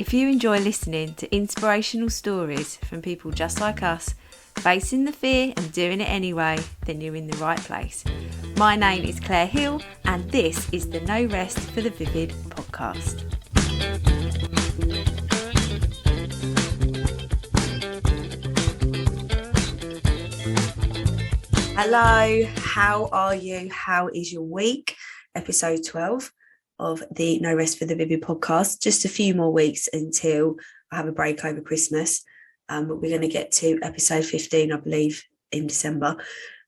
If you enjoy listening to inspirational stories from people just like us, facing the fear and doing it anyway, then you're in the right place. My name is Claire Hill, and this is the No Rest for the Vivid podcast. Hello, how are you? How is your week? Episode 12 of the No Rest for the Vivid podcast. Just a few more weeks until I have a break over Christmas. But we're going to get to episode 15, I believe, in December.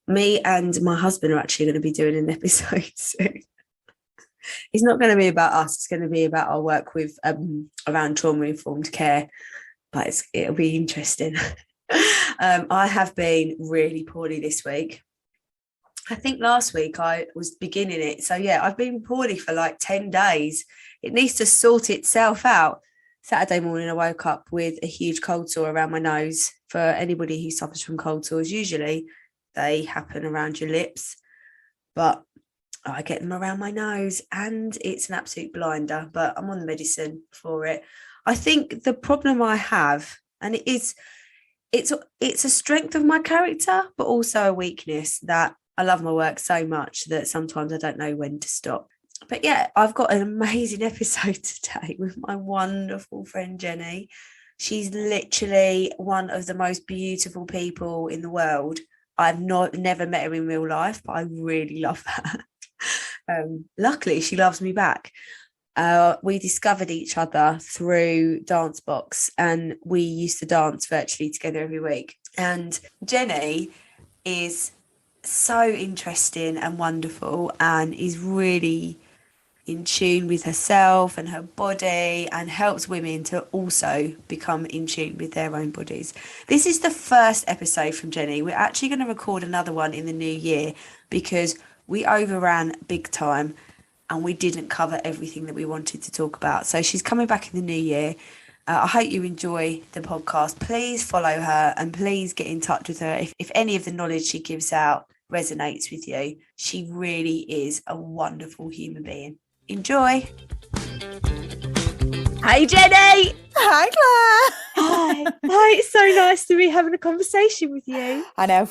Me and my husband are actually going to be doing an episode soon. It's not going to be about us. It's going to be about our work with around trauma-informed care. But it'll be interesting. I have been really poorly this week. I think last week I was beginning it. So yeah, I've been poorly for like 10 days. It needs to sort itself out. Saturday morning, I woke up with a huge cold sore around my nose. For anybody who suffers from cold sores, usually they happen around your lips, but I get them around my nose and it's an absolute blinder, but I'm on the medicine for it. I think the problem I have, and it's a strength of my character, but also a weakness, that I love my work so much that sometimes I don't know when to stop. But yeah, I've got an amazing episode today with my wonderful friend Jennie. She's literally one of the most beautiful people in the world. I've never met her in real life, but I really love her. Luckily, she loves me back. We discovered each other through Dance Box, and we used to dance virtually together every week. And Jennie is so interesting and wonderful, and is really in tune with herself and her body, and helps women to also become in tune with their own bodies. This is the first episode from Jennie. We're actually going to record another one in the new year because we overran big time and we didn't cover everything that we wanted to talk about. So she's coming back in the new year. I hope you enjoy the podcast. Please follow her and please get in touch with her if any of the knowledge she gives out resonates with you. She really is a wonderful human being. Enjoy. Hey Jennie. Hi Claire. Hi. It's so nice to be having a conversation with you. I know,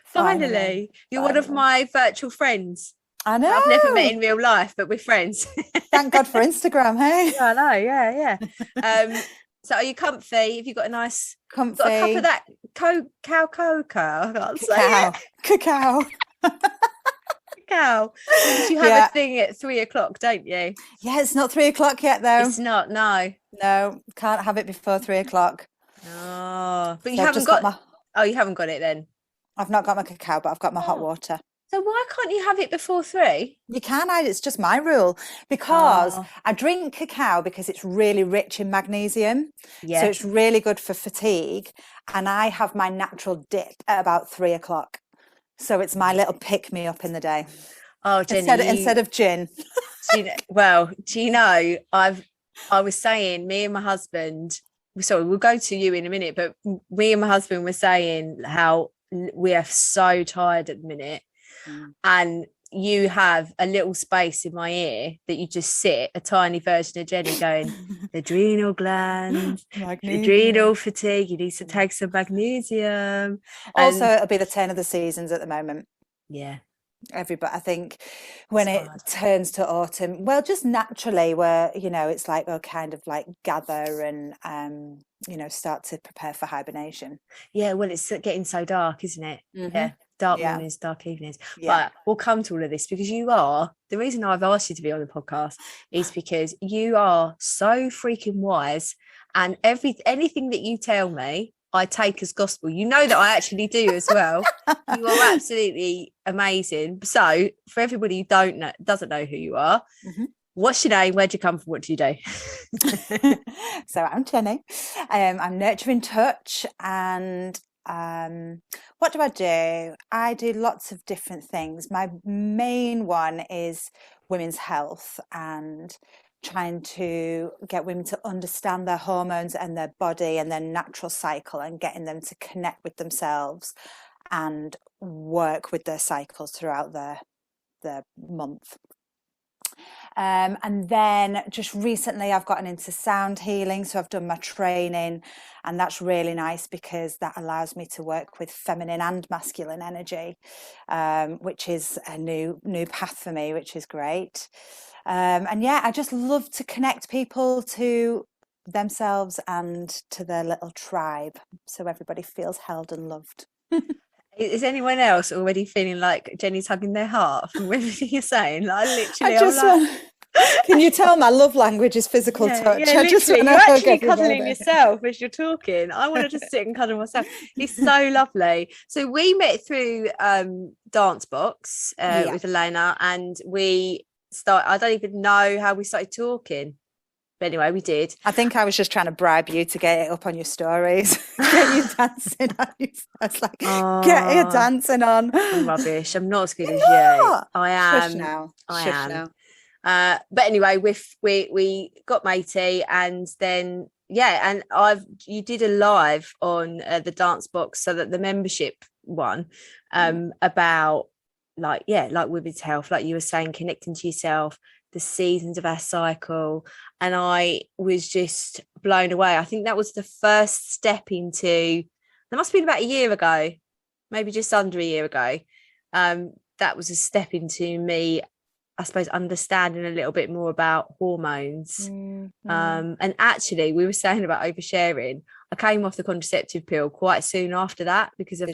Finally. You're one of my virtual friends. I know. I've never met in real life, but we're friends. Thank God for Instagram, hey? I know, yeah. So are you comfy? Have you got a nice Comfy? Got a cup of that cocoa? I can't say it. Cacao. Cacao. You have a thing at 3:00, don't you? Yeah, it's not 3:00 yet though. It's not, no. No, can't have it before 3:00. Oh, but you So haven't got Oh, you haven't got it then? I've not got my cacao, but I've got my hot water. So why can't you have it before 3? You can, it's just my rule, because I drink cacao because it's really rich in magnesium. Yeah. So it's really good for fatigue. And I have my natural dip at about 3:00. So it's my little pick-me-up in the day. Oh, Jennie. Instead of gin. Well, do you know, I was saying, me and my husband, sorry, we'll go to you in a minute, but me and my husband were saying how we are so tired at the minute. And you have a little space in my ear that you just sit, a tiny version of Jennie going, adrenal glands, adrenal fatigue, you need to take some magnesium. Also, it'll be the turn of the seasons at the moment. Yeah. Everybody, I think when it turns to autumn, well, just naturally where, it's like we'll kind of like gather and, start to prepare for hibernation. Yeah, well, it's getting so dark, isn't it? Mm-hmm. Yeah. Dark mornings, dark evenings. Yeah. But we'll come to all of this because the reason I've asked you to be on the podcast is because you are so freaking wise, and anything that you tell me, I take as gospel. You know that I actually do as well. You are absolutely amazing. So for everybody who doesn't know who you are, what's your name? Where'd you come from? What do you do? So I'm Jennie. I'm Nurturing Touch, and what do? I do lots of different things. My main one is women's health and trying to get women to understand their hormones and their body and their natural cycle, and getting them to connect with themselves and work with their cycles throughout their month. And then just recently I've gotten into sound healing. So I've done my training, and that's really nice because that allows me to work with feminine and masculine energy, which is a new path for me, which is great. And yeah, I just love to connect people to themselves and to their little tribe, so everybody feels held and loved. Is anyone else already feeling like Jenny's hugging their heart from everything you're saying? Like, literally, I just want. Can you tell my love language is physical touch? Yeah, I just literally, want you're to hug actually cuddling everybody. yourself as you're talking. I want to just sit and cuddle myself. It's so lovely. So we met through Dance Box with Elena, and I don't even know how we started talking. But anyway, we did. I think I was just trying to bribe you to get it up on your stories. Get you dancing on your... I was like, get you dancing on. I'm rubbish. I'm not as good as you. I am. Shush now. I am. But anyway, we got matey, and then and you did a live on the Dance Box, so that the membership one about like women's health, like you were saying, connecting to yourself, the seasons of our cycle, and I was just blown away. I think that was the first step into, there must have been about a year ago, maybe just under a year ago. That was a step into me, I suppose, understanding a little bit more about hormones. And actually, we were saying about oversharing. I came off the contraceptive pill quite soon after that because of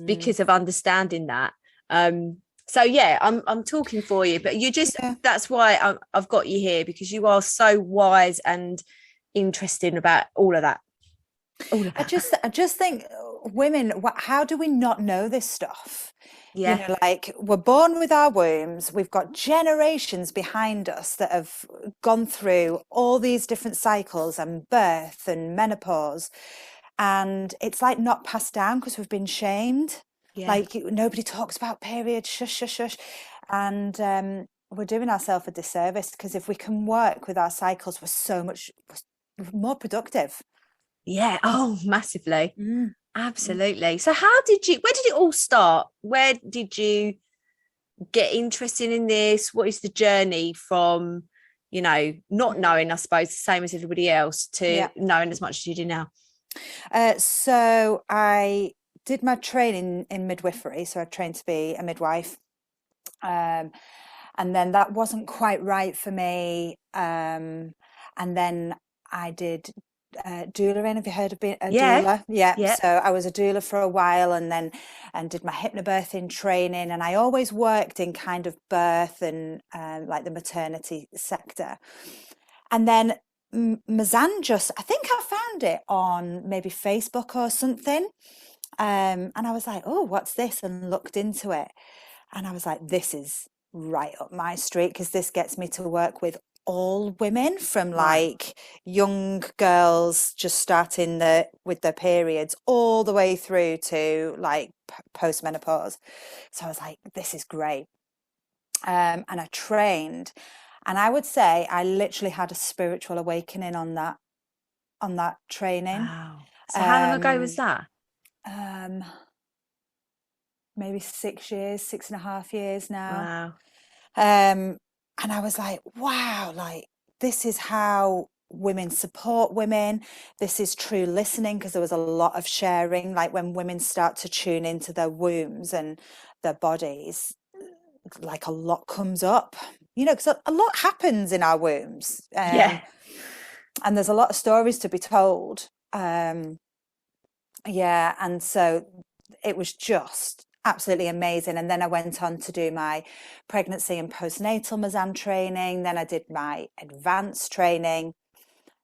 because of understanding that. So I'm talking for you, but you just that's why I've got you here, because you are so wise and interesting about all of that. I just think, women, how do we not know this stuff? You know, like, we're born with our wombs. We've got generations behind us that have gone through all these different cycles and birth and menopause, and it's like not passed down because we've been shamed. Like, nobody talks about periods, shush, shush, shush. And we're doing ourselves a disservice, because if we can work with our cycles, we're so much more productive. Yeah. Oh, massively. Absolutely. So where did it all start? Where did you get interested in this? What is the journey from, not knowing, I suppose, the same as everybody else, to knowing as much as you do now? So I did my training in midwifery, so I trained to be a midwife, and then that wasn't quite right for me, and then I did doula. Have you heard of being a doula? So I was a doula for a while, and did my hypnobirthing training, and I always worked in kind of birth and like the maternity sector. And then Mizan, I think I found it on maybe Facebook or something. And I was like, oh, what's this? And looked into it. And I was like, this is right up my street, because this gets me to work with all women, from like young girls just starting with their periods all the way through to like post-menopause. So I was like, this is great. And I trained. And I would say I literally had a spiritual awakening on that training. Wow. So how long ago was that? Maybe 6.5 years now. Wow. And I was like, wow, like, this is how women support women. This is true listening, because there was a lot of sharing, like when women start to tune into their wombs and their bodies, like a lot comes up, because a lot happens in our wombs. And there's a lot of stories to be told. And so it was just absolutely amazing. And then I went on to do my pregnancy and postnatal Mizan training. Then I did my advanced training.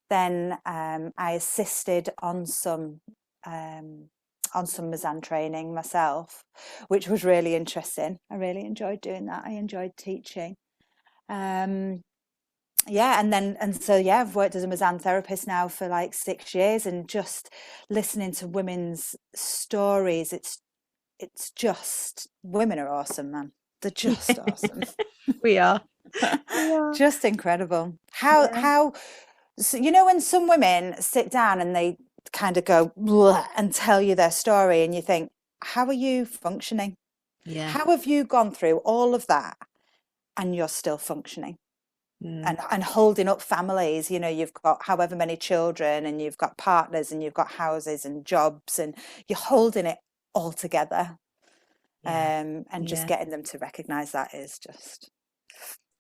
Then I assisted on some Mizan training myself, which was really interesting. I really enjoyed doing that. I enjoyed teaching. I've worked as a Mizan therapist now for like 6 years, and just listening to women's stories, it's just, women are awesome, man. They're just awesome. We are. Just incredible. How so, when some women sit down and they kind of go and tell you their story, and you think, how are you functioning? How have you gone through all of that and you're still functioning. And holding up families, you know, you've got however many children and you've got partners and you've got houses and jobs and you're holding it all together. And just getting them to recognize that is just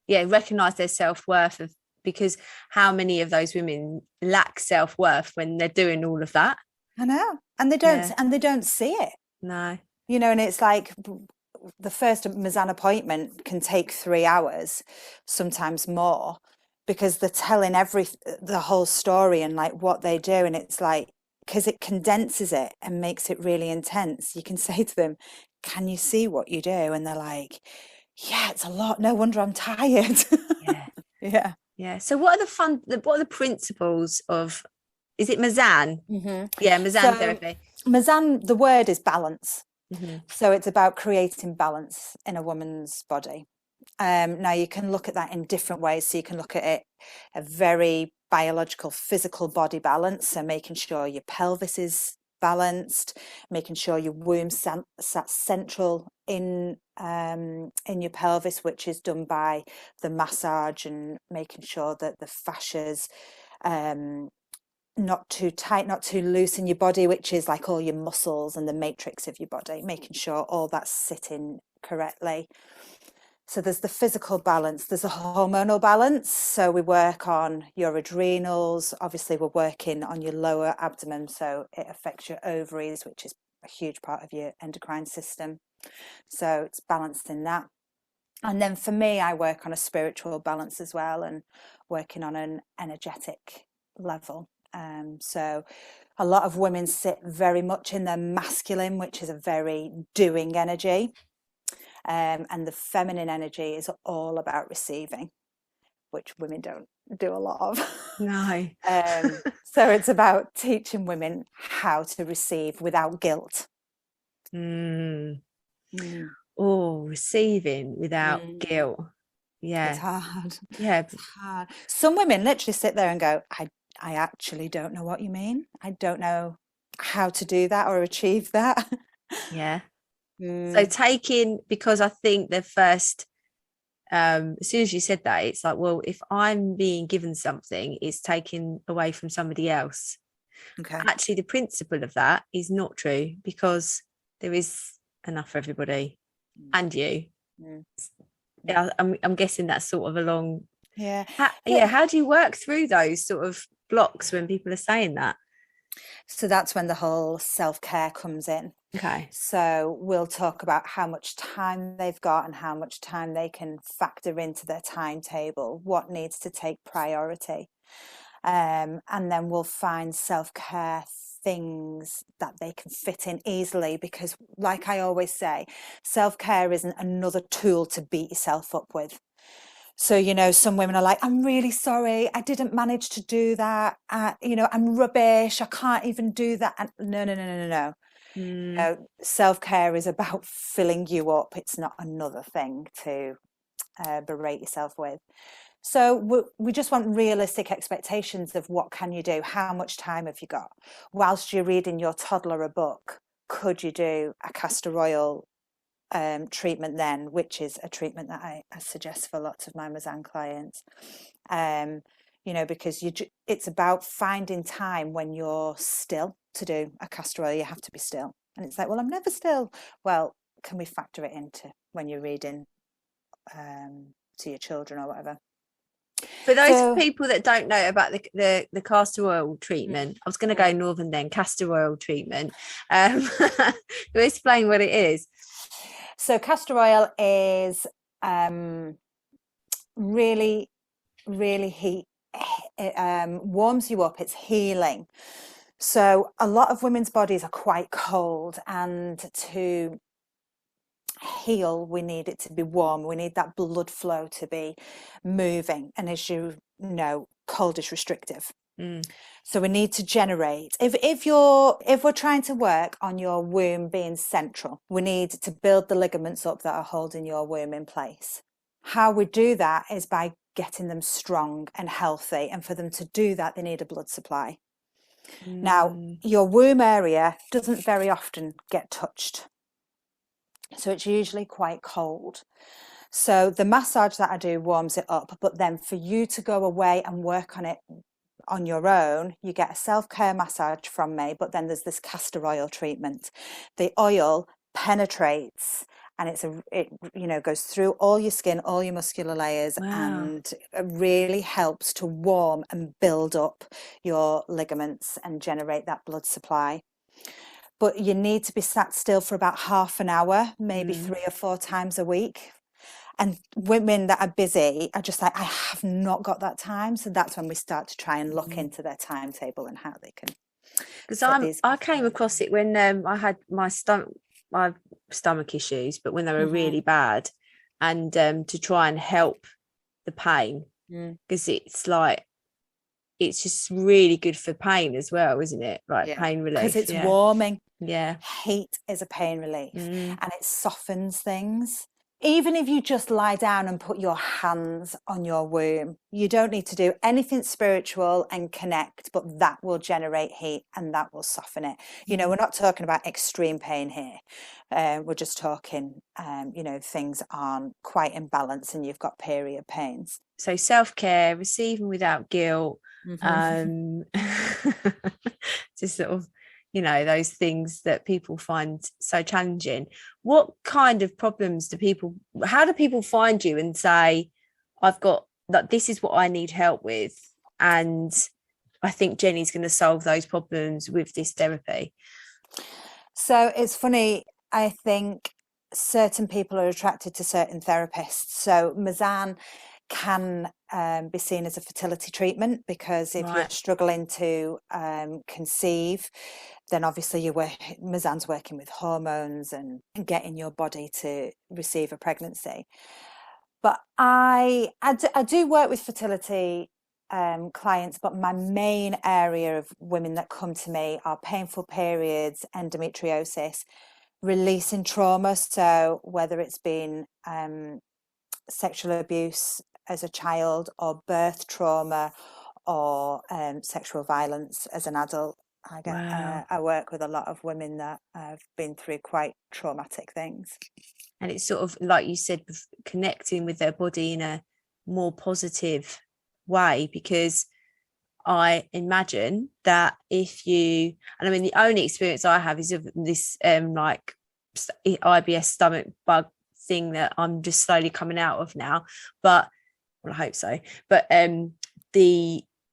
recognize their self-worth because how many of those women lack self-worth when they're doing all of that? I know, and they don't see it. No, you know, and it's like the first Mizan appointment can take 3 hours, sometimes more, because they're telling the whole story and like what they do. And it's like, because it condenses it and makes it really intense. You can say to them, can you see what you do? And they're like, yeah, it's a lot. No wonder I'm tired. Yeah. So what are the principles of, is it Mizan? Mm-hmm. Yeah, Mizan therapy. Mizan, the word is balance. So it's about creating balance in a woman's body. Now you can look at that in different ways. So you can look at it a very biological, physical body balance. So making sure your pelvis is balanced, making sure your womb sat central in your pelvis, which is done by the massage and making sure that the fascias not too tight, not too loose in your body, which is like all your muscles and the matrix of your body, making sure all that's sitting correctly. So there's the physical balance, there's a hormonal balance. So we work on your adrenals. Obviously, we're working on your lower abdomen. So it affects your ovaries, which is a huge part of your endocrine system. So it's balanced in that. And then for me, I work on a spiritual balance as well and working on an energetic level. So a lot of women sit very much in their masculine, which is a very doing energy. And the feminine energy is all about receiving, which women don't do a lot of. No. So it's about teaching women how to receive without guilt. Oh, receiving without guilt. Yeah. It's hard. Yeah. It's hard. Some women literally sit there and go, I actually don't know what you mean. I don't know how to do that or achieve that. Yeah. So because I think the first, as soon as you said that, it's like, well, if I'm being given something, it's taken away from somebody else. Okay. Actually, the principle of that is not true because there is enough for everybody and you. Yeah, I'm guessing that's sort of along. Yeah. How do you work through those sort of blocks when people are saying that? So that's when the whole self-care comes in. Okay. So we'll talk about how much time they've got and how much time they can factor into their timetable, what needs to take priority. And then we'll find self-care things that they can fit in easily, because like I always say, self-care isn't another tool to beat yourself up with. So, you know, some women are like, I'm really sorry, I didn't manage to do that. You know, I'm rubbish, I can't even do that. And no. You know, self-care is about filling you up. It's not another thing to berate yourself with. So we just want realistic expectations of what can you do? How much time have you got? Whilst you're reading your toddler a book, could you do a castor oil treatment then, which is a treatment that I suggest for lots of my Mizan clients? You know, because it's about finding time when you're still to do a castor oil. You have to be still. And it's like, well, I'm never still. Well, can we factor it into when you're reading to your children or whatever? For those people that don't know about the castor oil treatment, I was going to go northern then, castor oil treatment. You explain what it is. So castor oil is really, really heat. It warms you up. It's healing. So a lot of women's bodies are quite cold, and to heal, we need it to be warm. We need that blood flow to be moving. And as you know, cold is restrictive. So we need to generate. If we're trying to work on your womb being central, we need to build the ligaments up that are holding your womb in place. How we do that is by getting them strong and healthy. And for them to do that, they need a blood supply. Now, your womb area doesn't very often get touched. So it's usually quite cold. So the massage that I do warms it up, but then for you to go away and work on it on your own, you get a self-care massage from me, but then there's this castor oil treatment. The oil penetrates and it goes through all your skin, all your muscular layers, and it really helps to warm and build up your ligaments and generate that blood supply. But you need to be sat still for about half an hour, maybe 3 or 4 times a week. And women that are busy are just like, I have not got that time. So that's when we start to try and look into their timetable and how they can. Because I came across it when I had my stomach issues, but when they were really bad, and to try and help the pain, because it's just really good for pain as well, isn't it? Like pain relief. Because it's warming. Yeah. Heat is a pain relief and it softens things. Even if you just lie down and put your hands on your womb, you don't need to do anything spiritual and connect, but that will generate heat and that will soften it. You know, we're not talking about extreme pain here. We're just talking, things aren't quite in balance and you've got period pains. So self-care, receiving without guilt, just sort of, those things that people find so challenging. What kind of problems how do people find you and say, I've got that, this is what I need help with, and I think Jennie's going to solve those problems with this therapy? So it's funny, I think certain people are attracted to certain therapists. So Mizan can be seen as a fertility treatment, because if you're struggling to conceive, then obviously Mizan's working with hormones and getting your body to receive a pregnancy. But I do work with fertility clients, but my main area of women that come to me are painful periods, endometriosis, releasing trauma. So whether it's been sexual abuse as a child, or birth trauma, or sexual violence as an adult. I work with a lot of women that have been through quite traumatic things. And it's sort of like you said, connecting with their body in a more positive way, because I imagine that the only experience I have is of this IBS stomach bug thing that I'm just slowly coming out of now, but I hope so. But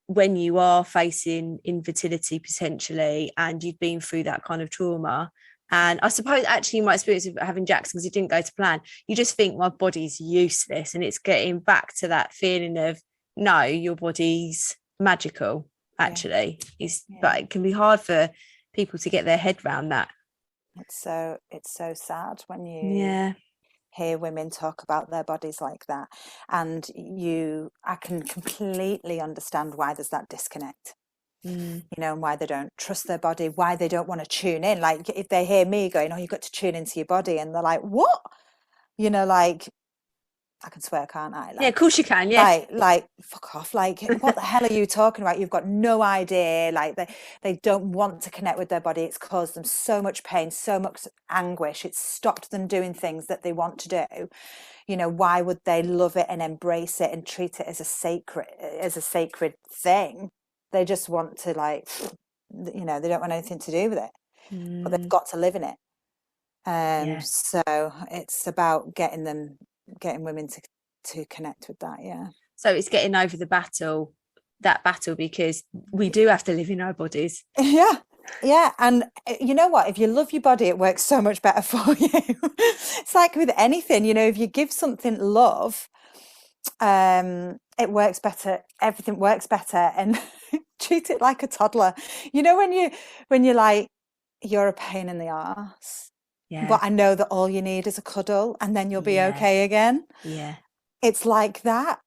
when you are facing infertility potentially, and you've been through that kind of trauma, and I suppose actually my experience of having Jackson, because it didn't go to plan, you just think my body's useless, and it's getting back to that feeling of, no, your body's magical actually. But it can be hard for people to get their head around that. It's so sad when you hear women talk about their bodies like that, and I can completely understand why there's that disconnect, and why they don't trust their body, why they don't want to tune in. Like if they hear me going, oh, you've got to tune into your body, and they're like, what? I can swear, can't I? Of course you can. Yeah. Like fuck off. Like, what the hell are you talking about? You've got no idea. Like they don't want to connect with their body. It's caused them so much pain, so much anguish. It's stopped them doing things that they want to do. Why would they love it and embrace it and treat it as a sacred thing? They just want to they don't want anything to do with it, but they've got to live in it. So it's about getting women to connect with that. So it's getting over that battle, because we do have to live in our bodies. And you know what, if you love your body, it works so much better for you. It's like with anything, if you give something love, it works better, everything works better. And treat it like a toddler, when you're like, you're a pain in the arse. But I know that all you need is a cuddle, and then you'll be okay again. It's like that.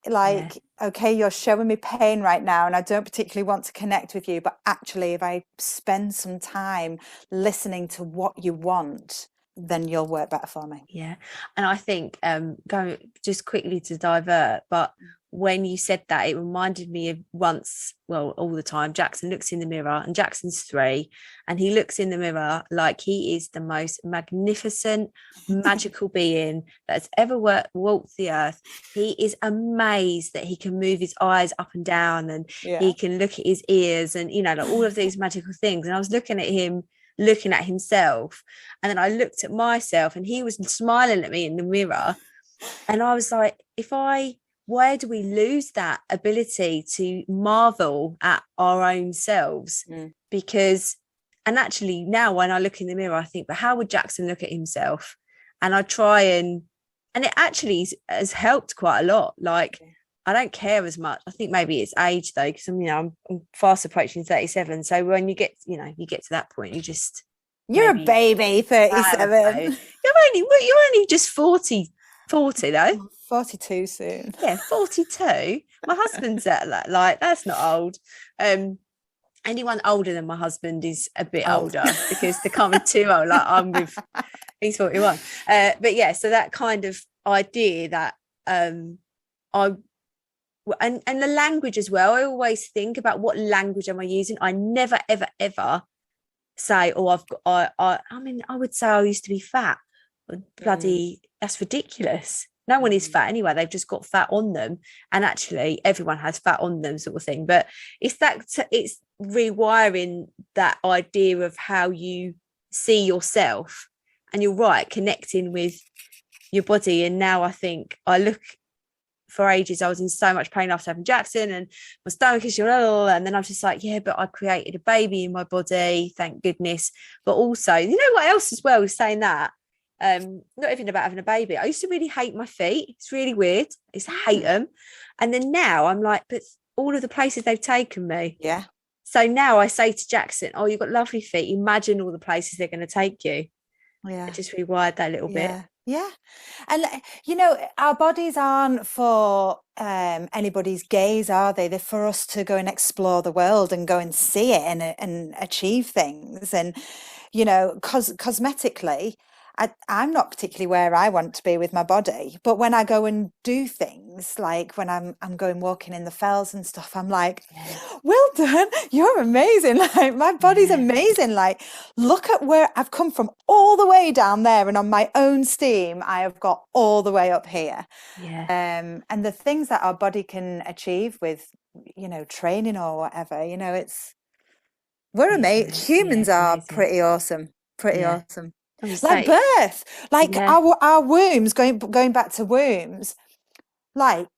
Okay, you're showing me pain right now, and I don't particularly want to connect with you. But actually, if I spend some time listening to what you want, then you'll work better for me. And I think going just quickly to divert, but when you said that, it reminded me of once, well, all the time, Jackson looks in the mirror, and Jackson's 3, and he looks in the mirror like he is the most magnificent, magical being that's ever walked the earth. He is amazed that he can move his eyes up and down, and he can look at his ears, and, you know, like all of these magical things. And I was looking at him, looking at himself, and then I looked at myself, and he was smiling at me in the mirror. And I was like, where do we lose that ability to marvel at our own selves? Because, and actually now when I look in the mirror, I think, but how would Jackson look at himself? And I try and it actually has helped quite a lot. Like, I don't care as much. I think maybe it's age though, because I'm fast approaching 37. So when you get to that point, you're a baby, 37. You're only just 40 though. 42 soon. Yeah, 42. My husband's like, that's not old. Anyone older than my husband is a bit older, because they can't be too old. Like he's 41. But yeah, so that kind of idea that and the language as well. I always think about what language am I using. I never ever ever say, I would say I used to be fat. Bloody, that's ridiculous. No one is fat anyway. They've just got fat on them, and actually everyone has fat on them, sort of thing. But it's rewiring that idea of how you see yourself, and you're right, connecting with your body. And now I think for ages I was in so much pain after having Jackson, and my stomach is, and then I was just like, yeah, but I created a baby in my body, thank goodness. But also, you know what else as well is saying that, not even about having a baby, I used to really hate my feet. It's really weird. I used to hate them. And then now I'm like, but all of the places they've taken me. Yeah. So now I say to Jackson, oh, you've got lovely feet. Imagine all the places they're going to take you. Yeah. I just rewired that a little bit. Yeah. And, our bodies aren't for anybody's gaze, are they? They're for us to go and explore the world and go and see it and achieve things. And, cosmetically, I'm not particularly where I want to be with my body, but when I go and do things, like when I'm going walking in the fells and stuff, I'm like, well done, you're amazing. Like, my body's amazing. Like, look at where I've come from, all the way down there, and on my own steam, I have got all the way up here. And the things that our body can achieve with, training or whatever, we're amazing. Humans are pretty awesome. Awesome. Like birth, like our wombs, going back to wombs, like,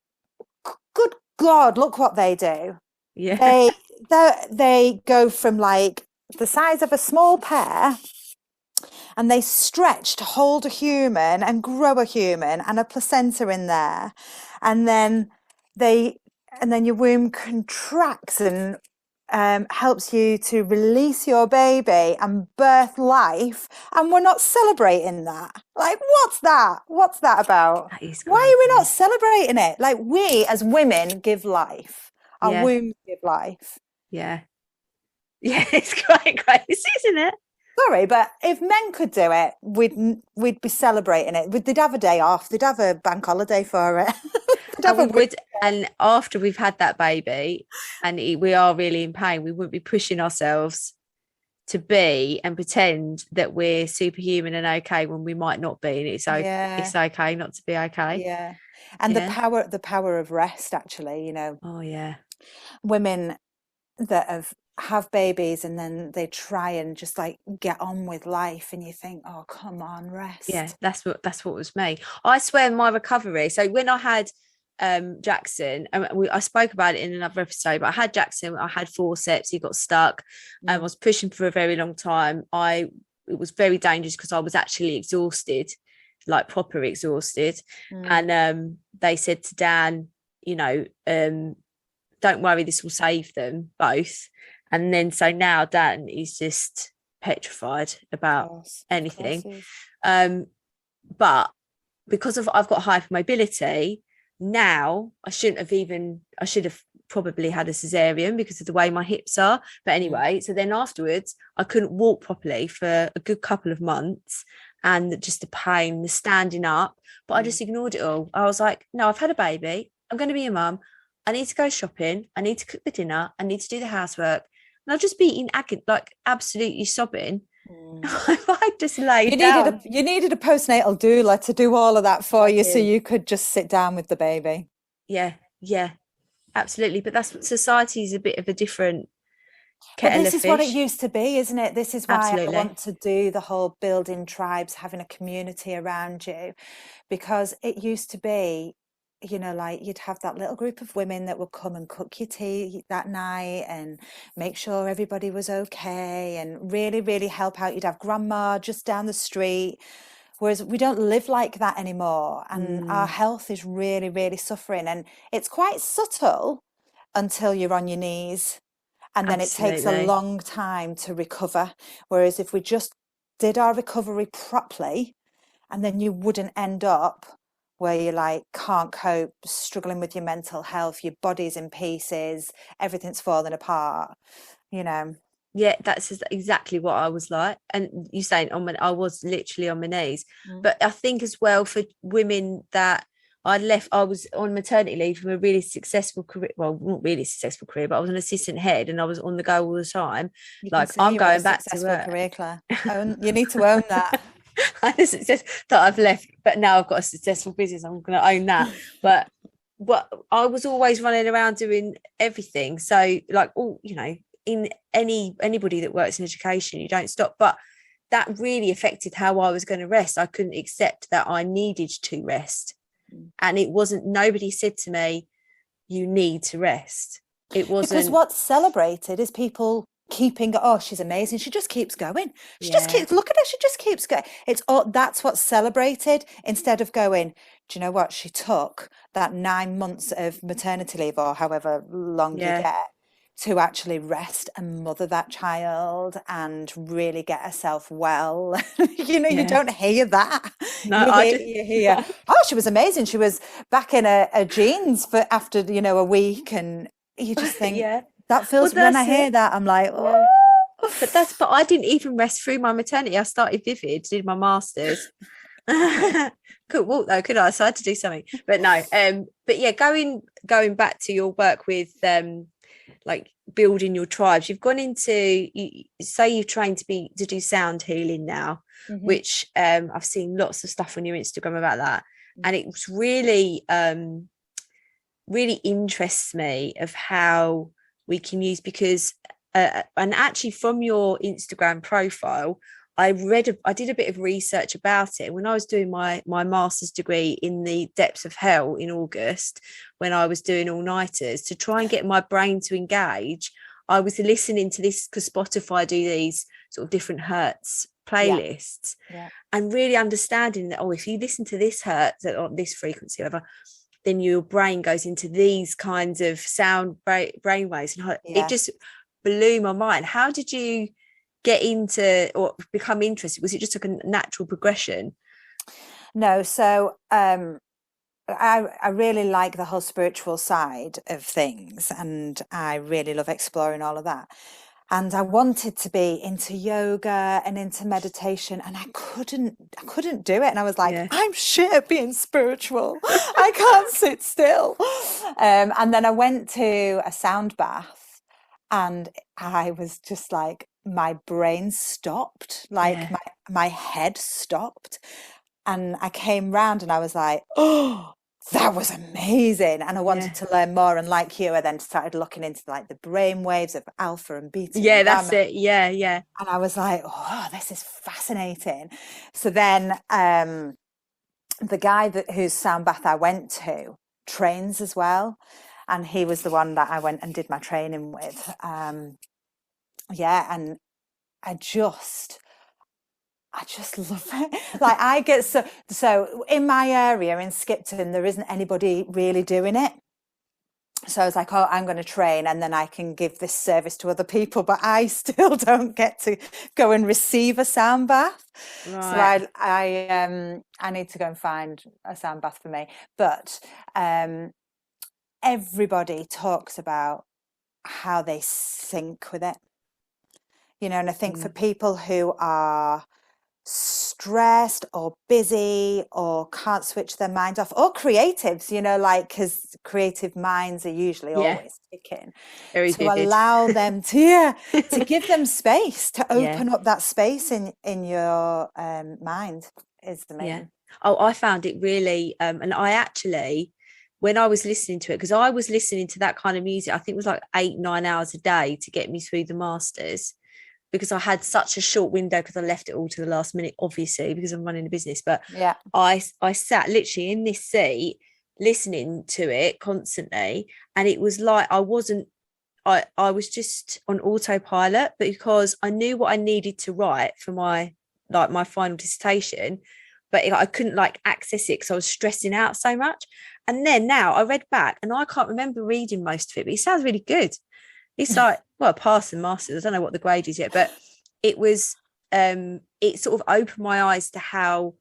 good God, look what they do. Yeah, they go from like the size of a small pear, and they stretch to hold a human and grow a human and a placenta in there, and then your womb contracts and helps you to release your baby and birth life, and we're not celebrating that. Like, what's that about? Why are we not celebrating it? Like, we as women give life, our wombs give life. It's quite crazy, isn't it? Sorry, but if men could do it, we'd be celebrating it. They'd have a day off, they'd have a bank holiday for it. And after we've had that baby and we are really in pain, we wouldn't be pushing ourselves to be and pretend that we're superhuman and okay when we might not be, and it's okay not to be okay. And the power of rest, actually, women that have babies and then they try and just like get on with life, and you think, oh, come on, rest. That's what was me. I swear, my recovery, so when I had Jackson, I spoke about it in another episode, but I had Jackson, I had forceps, he got stuck. I was pushing for a very long time. It was very dangerous because I was actually exhausted, like proper exhausted. And they said to Dan, don't worry, this will save them both. And then so now Dan is just petrified about anything. But because I've got hypermobility now, I should have probably had a cesarean because of the way my hips are. But anyway, so then afterwards I couldn't walk properly for a good couple of months, and just the pain, the standing up, but I just ignored it all. I was like, no, I've had a baby, I'm going to be a mum. I need to go shopping. I need to cook the dinner. I need to do the housework. And I'll just be in agony, like absolutely sobbing. Mm. If I just laid down. You needed a postnatal doula to do all of that for I you, so do. you could just sit down with the baby. Yeah, yeah, absolutely. But that's what society is, a bit of a different But kettle this of is what it fish. used to be, isn't it? This is why I Absolutely. want to do the whole building tribes, having a community around you, because it used to be, like you'd have that little group of women that would come and cook your tea that night and make sure everybody was okay and really, really help out. You'd have grandma just down the street. Whereas we don't live like that anymore, and our Mm, health is really, really suffering. And it's quite subtle until you're on your knees, and then it takes a absolutely. long time to recover. Whereas if we just did our recovery properly, and then you wouldn't end up where you like can't cope, struggling with your mental health, your body's in pieces, everything's falling apart, you know. Yeah, that's exactly what I was like. And you saying I was literally on my knees. Mm. But I think as well for women that I was on maternity leave from a really successful career. Well, not really successful career, but I was an assistant head and I was on the go all the time. You can Like see I'm you had a going back to successful work. career, Claire. You need to own that. I had a success that I've left, but now I've got a successful business. I'm going to own that. But what I was always running around doing everything. So like all, in anybody that works in education, you don't stop. But that really affected how I was going to rest. I couldn't accept that I needed to rest. And it wasn't, nobody said to me, you need to rest. It Because wasn't, what's celebrated is people keeping, oh, she's amazing. She just keeps going. She just yeah, keeps, look at her. She just keeps going. It's all, that's what's celebrated, instead of going, do you know what? She took that 9 months of maternity leave, or however long you yeah, get, to actually rest and mother that child and really get herself well. You yeah. don't hear that. No, I just, You hear, oh, she was amazing. She was back in her jeans for after, a week. And you just think, yeah. that Well, feels, when I that's hear it. that, I'm like, Yeah. oh. But I didn't even rest through my maternity. I started Vivid, did my masters. Couldn't walk though, could I? So I had to do something. But no, but yeah, going back to your work with like building your tribes, you've gone into, you say you've trained to do sound healing now, Mhm. which I've seen lots of stuff on your Instagram about that. And it was really really interests me of how we can use, because and actually from your Instagram profile, I did a bit of research about it when I was doing my master's degree in the depths of hell in August, when I was doing all-nighters to try and get my brain to engage. I was listening to this because Spotify do these sort of different hertz Yeah, playlists, yeah, and really understanding that, oh, if you listen to this hertz or this frequency, whatever, then your brain goes into these kinds of sound brain waves. And it yeah. just blew my mind. How did you get into or become interested? Was it just like a natural progression? No, so I really like the whole spiritual side of things, and I really love exploring all of that. And I wanted to be into yoga and into meditation, and I couldn't do it. And I was like, Yeah. I'm shit at being spiritual. I can't sit still. And then I went to a sound bath, and I was just like, my brain stopped, like Yeah. my head stopped. And I came round and I was like, oh, that was amazing. And I Yeah. wanted to learn more. And like you, I then started looking into like the brain waves of alpha and beta Yeah, and that's gamma. it. Yeah, yeah. And I was like, oh, this is fascinating. So then the guy whose sound bath I went to trains as well. And he was the one that I went and did my training with. Yeah. And I just love it. Like I get so in my area in Skipton, there isn't anybody really doing it. So I was like, oh, I'm going to train and then I can give this service to other people, but I still don't get to go and receive a sound bath. So Right. I need to go and find a sound bath for me. But everybody talks about how they sync with it, and I think for Mm. people who are stressed or busy or can't switch their mind off, or creatives, like, because creative minds are usually Yeah. always ticking, Very to vivid. allow them to give them space, to Yeah. open up that space in your mind is the main. Yeah. Oh, I found it really, and I actually, when I was listening to it, because I was listening to that kind of music, I think it was like 8-9 hours a day to get me through the masters, because I had such a short window, because I left it all to the last minute, obviously, because I'm running a business. But Yeah. I sat literally in this seat listening to it constantly, and it was like I was just on autopilot, because I knew what I needed to write for my final dissertation, but I couldn't access it because I was stressing out so much. And then now I read back and I can't remember reading most of it, but it sounds really good. It's like, well, pass and masters. I don't know what the grade is yet, but it was, it sort of opened my eyes to how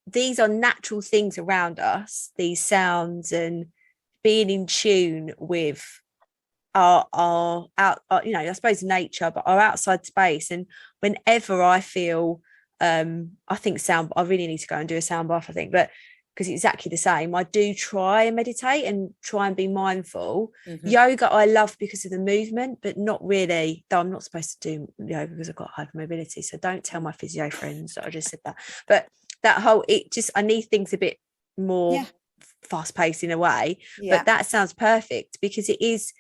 these are natural things around us, these sounds, and being in tune with our out, I suppose nature, but our outside space. And whenever I feel, I think I really need to go and do a sound bath, I think, but because it's exactly the same, I do try and meditate and try and be mindful. Yoga I love because of the movement, but not really, though I'm not supposed to do yoga because I've got hypermobility, so don't tell my physio friends that I just said that. But that whole, I need things a bit more fast paced in a way. But that sounds perfect, because it is,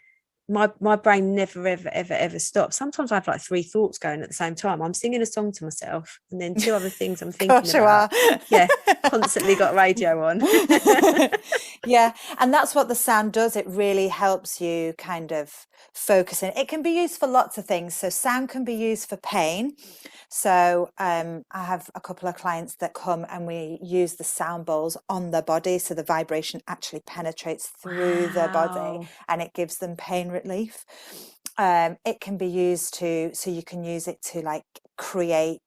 my brain never ever stops. Sometimes I have 3 thoughts going at the same time. I'm singing a song to myself and then 2 other things I'm thinking about. Yeah, constantly got radio on. Yeah, and that's what the sound does. It really helps you kind of focus in. It can be used for lots of things. So sound can be used for pain. So I have a couple of clients that come and we use the sound bowls on their body, so the vibration actually penetrates through their body and it gives them pain relief. It can be used so you can use it to create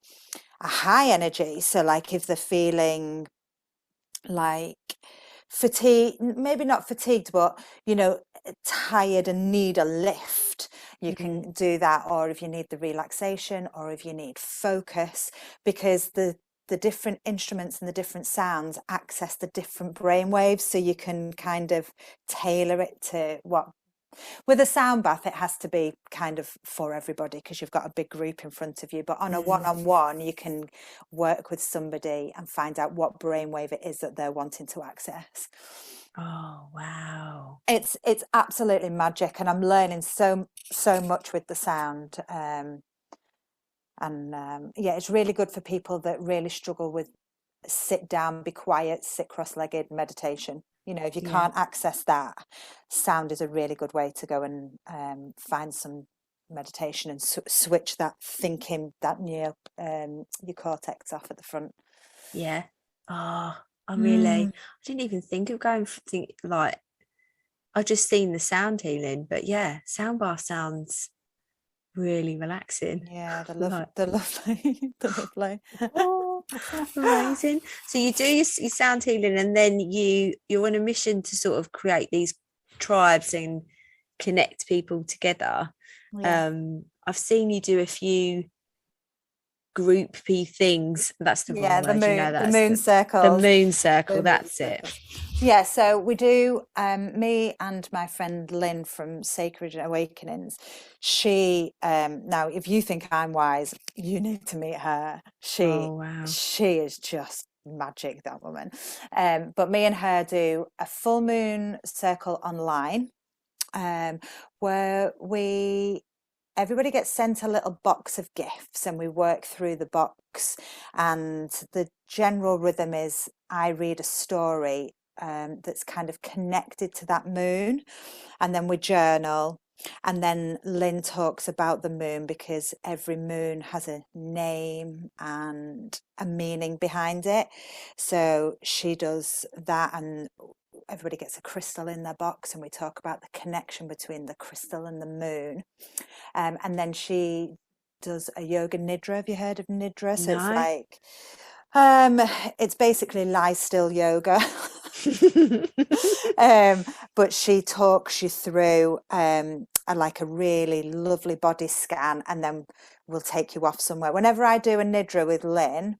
a high energy. So if they're feeling fatigue, maybe not fatigued, but tired and need a lift, you can do that. Or if you need the relaxation, or if you need focus, because the different instruments and the different sounds access the different brain waves, so you can kind of tailor it to what. With a sound bath, it has to be kind of for everybody, because you've got a big group in front of you. But on a one-on-one, you can work with somebody and find out what brainwave it is that they're wanting to access. Oh, wow. It's absolutely magic, and I'm learning so much with the sound. It's really good for people that really struggle with sit down, be quiet, sit cross-legged meditation. If you can't access that, sound is a really good way to go and find some meditation and switch that thinking, that your cortex off at the front. Yeah. Oh, I didn't even think of going I just seen the sound healing, but yeah, sound bath sounds really relaxing. Yeah, they're lovely. They're lovely. Oh, amazing. So you do your sound healing, and then you're on a mission to sort of create these tribes and connect people together. I've seen you do a few groupy things. That's the wrong word, the moon circle. The moon circle, that's it. Yeah, so we do, me and my friend Lynn from Sacred Awakenings. She, now if you think I'm wise, you need to meet her. She is just magic, that woman. But me and her do a full moon circle online, where everybody gets sent a little box of gifts, and we work through the box. And the general rhythm is I read a story that's kind of connected to that moon, and then we journal. And then Lynn talks about the moon, because every moon has a name and a meaning behind it. So she does that, and everybody gets a crystal in their box, and we talk about the connection between the crystal and the moon. And then she does a yoga nidra. Have you heard of nidra? So it's basically lie still yoga. But she talks you through a really lovely body scan, and then we'll take you off somewhere. Whenever I do a nidra with Lynn,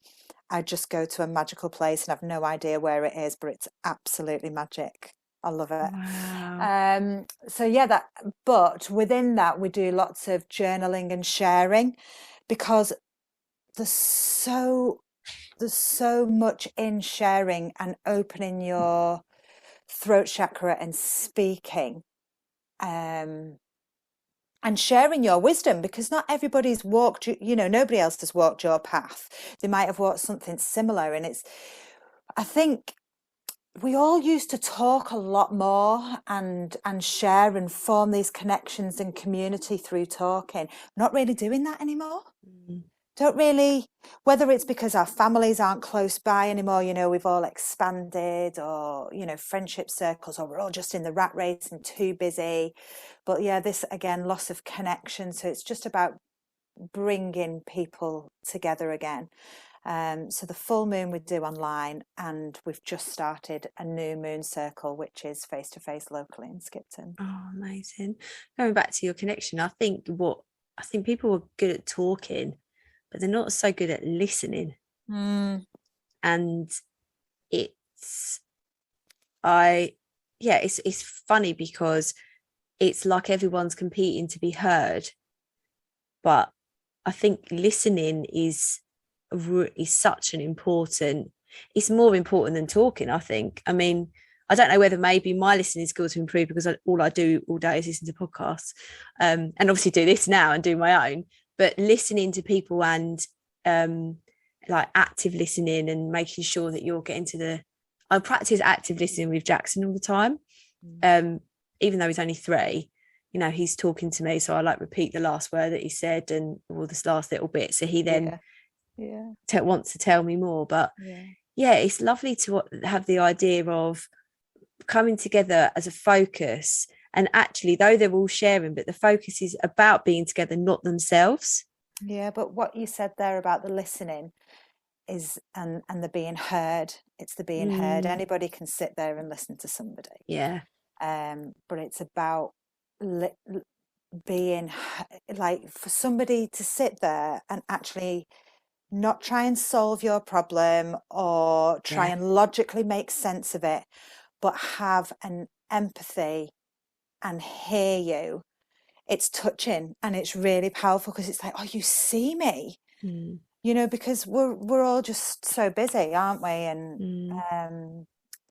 I just go to a magical place and have no idea where it is, but it's absolutely magic. I love it. Wow. So yeah, but within that we do lots of journaling and sharing, because there's so much in sharing and opening your throat chakra and speaking, and sharing your wisdom, because not everybody's walked, nobody else has walked your path. They might have walked something similar, and I think we all used to talk a lot more and share and form these connections and community through talking. Not really doing that anymore. Don't really, whether it's because our families aren't close by anymore, we've all expanded, or, friendship circles, or we're all just in the rat race and too busy. But yeah, this again, loss of connection. So it's just about bringing people together again. So the full moon we do online, and we've just started a new moon circle, which is face-to-face locally in Skipton. Oh, amazing. Going back to your connection, I think people are good at talking, but they're not so good at listening. And it's funny because it's like everyone's competing to be heard, but I think listening is such an important, it's more important than talking, I think. I mean, I don't know whether maybe my listening skills have improved because all I do all day is listen to podcasts, and obviously do this now and do my own, but listening to people and like active listening and making sure that you're getting to I practice active listening with Jackson all the time. Even though he's only 3, he's talking to me, so I like repeat the last word that he said and all this last little bit, so he then wants to tell me more. But it's lovely to have the idea of coming together as a focus, and actually though they're all sharing, but the focus is about being together, not themselves. But what you said there about the listening is and the being heard, it's the being heard. Anybody can sit there and listen to somebody, but it's about being like, for somebody to sit there and actually not try and solve your problem or try and logically make sense of it, but have an empathy and hear you. It's touching and it's really powerful, because it's like, oh, you see me, because we're all just so busy, aren't we? And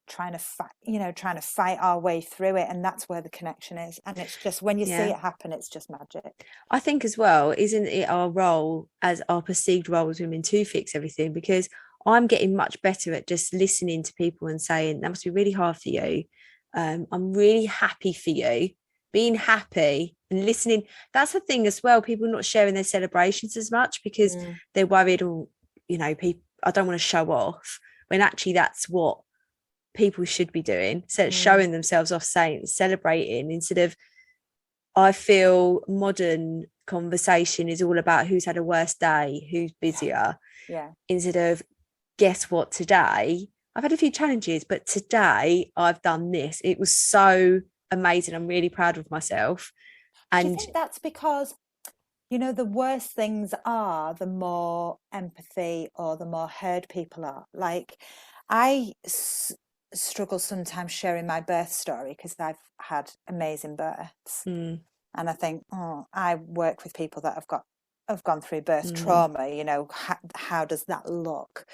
trying to fight our way through it, and that's where the connection is. And it's just, when you see it happen, it's just magic. I think as well, isn't it our role, as our perceived role as women, to fix everything? Because I'm getting much better at just listening to people and saying, that must be really hard for you, I'm really happy for you, being happy and listening. That's the thing as well, people not sharing their celebrations as much because they're worried, people, I don't want to show off, when actually that's what people should be doing. So showing themselves off, celebrating, instead of, I feel modern conversation is all about who's had a worse day, who's busier, instead of, guess what, today I've had a few challenges, but today I've done this, it was so amazing, I'm really proud of myself. And do you think that's because, the worse things are, the more empathy or the more heard people are? Like, I struggle sometimes sharing my birth story because I've had amazing births, and I think, I work with people that have gone through birth trauma. How does that look?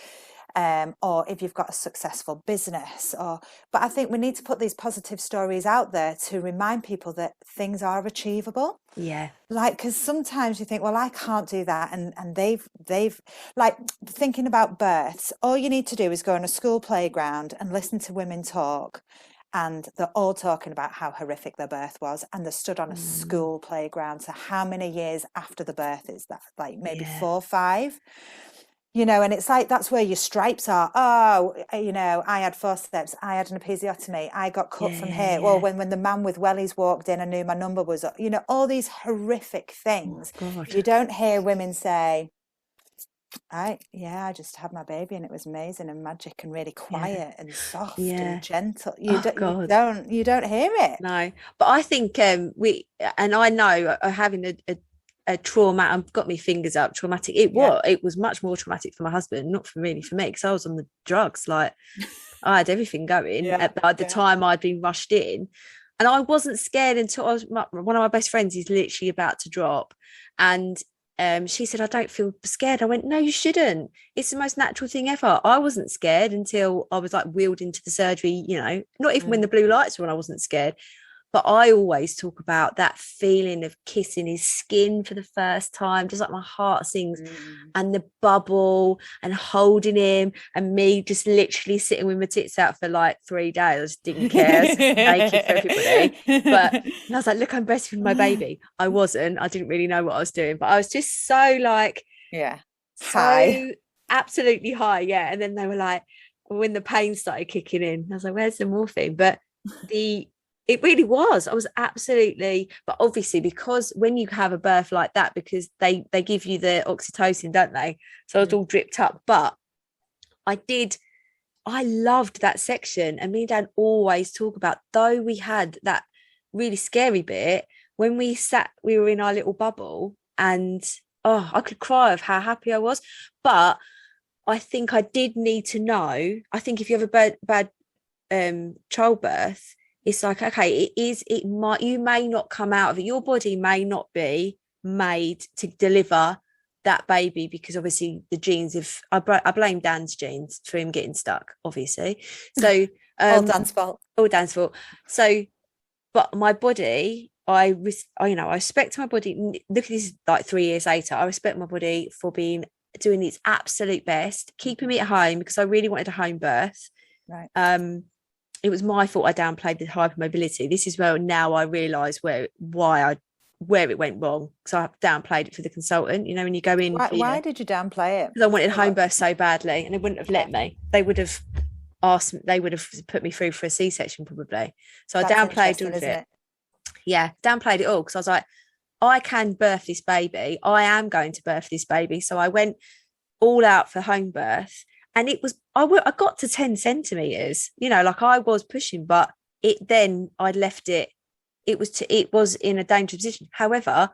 Or if you've got a successful business, but I think we need to put these positive stories out there to remind people that things are achievable. Like, because sometimes you think, well, I can't do that, and they've like, thinking about births, all you need to do is go on a school playground and listen to women talk, and they're all talking about how horrific their birth was, and they're stood on a school playground. So how many years after the birth is that? Like maybe 4 or 5. And it's like, that's where your stripes are. I had forceps, I had an episiotomy, I got cut from here. Well, when the man with wellies walked in, I knew my number was up. All these horrific things. You don't hear women say, I just had my baby and it was amazing and magic and really quiet and soft and gentle. You don't hear it. No, but I think I know having a a trauma. I've got my fingers up. Traumatic. It was much more traumatic for my husband, not for me, because I was on the drugs. Like I had everything going. At the time, I'd been rushed in, and I wasn't scared until one of my best friends is literally about to drop, and she said, "I don't feel scared." I went, "No, you shouldn't. It's the most natural thing ever." I wasn't scared until I was like wheeled into the surgery. Not even when the blue lights were on, I wasn't scared. But I always talk about that feeling of kissing his skin for the first time, just like my heart sings, and the bubble and holding him, and me just literally sitting with my tits out for like 3 days. I just didn't care. I was just naked for everybody. But I was like, look, I'm breastfeeding my baby. I wasn't. I didn't really know what I was doing, but I was just so like, high. Absolutely high. Yeah. And then they were like, when the pain started kicking in, I was like, where's the morphine? But it really was. I was absolutely, but obviously because when you have a birth like that, because they give you the oxytocin, don't they? So I was all dripped up. But I loved that section. And me and Dad always talk about, though we had that really scary bit, when we were in our little bubble, and I could cry of how happy I was. But I think I did need to know, I think if you have a bad childbirth, it's like, okay, you may not come out of it. Your body may not be made to deliver that baby, because obviously the genes I blame Dan's genes for him getting stuck, obviously. So all Dan's fault. So, but my body, I respect my body. Look at this, like 3 years later, I respect my body for doing its absolute best, keeping me at home, because I really wanted a home birth. Right. It was my fault I downplayed the hypermobility. This is where now I realise where it went wrong. So I downplayed it for the consultant. When you go in. Why did you downplay it? Because I wanted home birth so badly, and they wouldn't have let me. They would have asked me. They would have put me through for a C-section probably. So I downplayed all of it. Yeah, downplayed it all, because I was like, I can birth this baby. I am going to birth this baby. So I went all out for home birth. And it was, I got to 10 centimeters, like I was pushing, but I'd left it. It was in a dangerous position. However,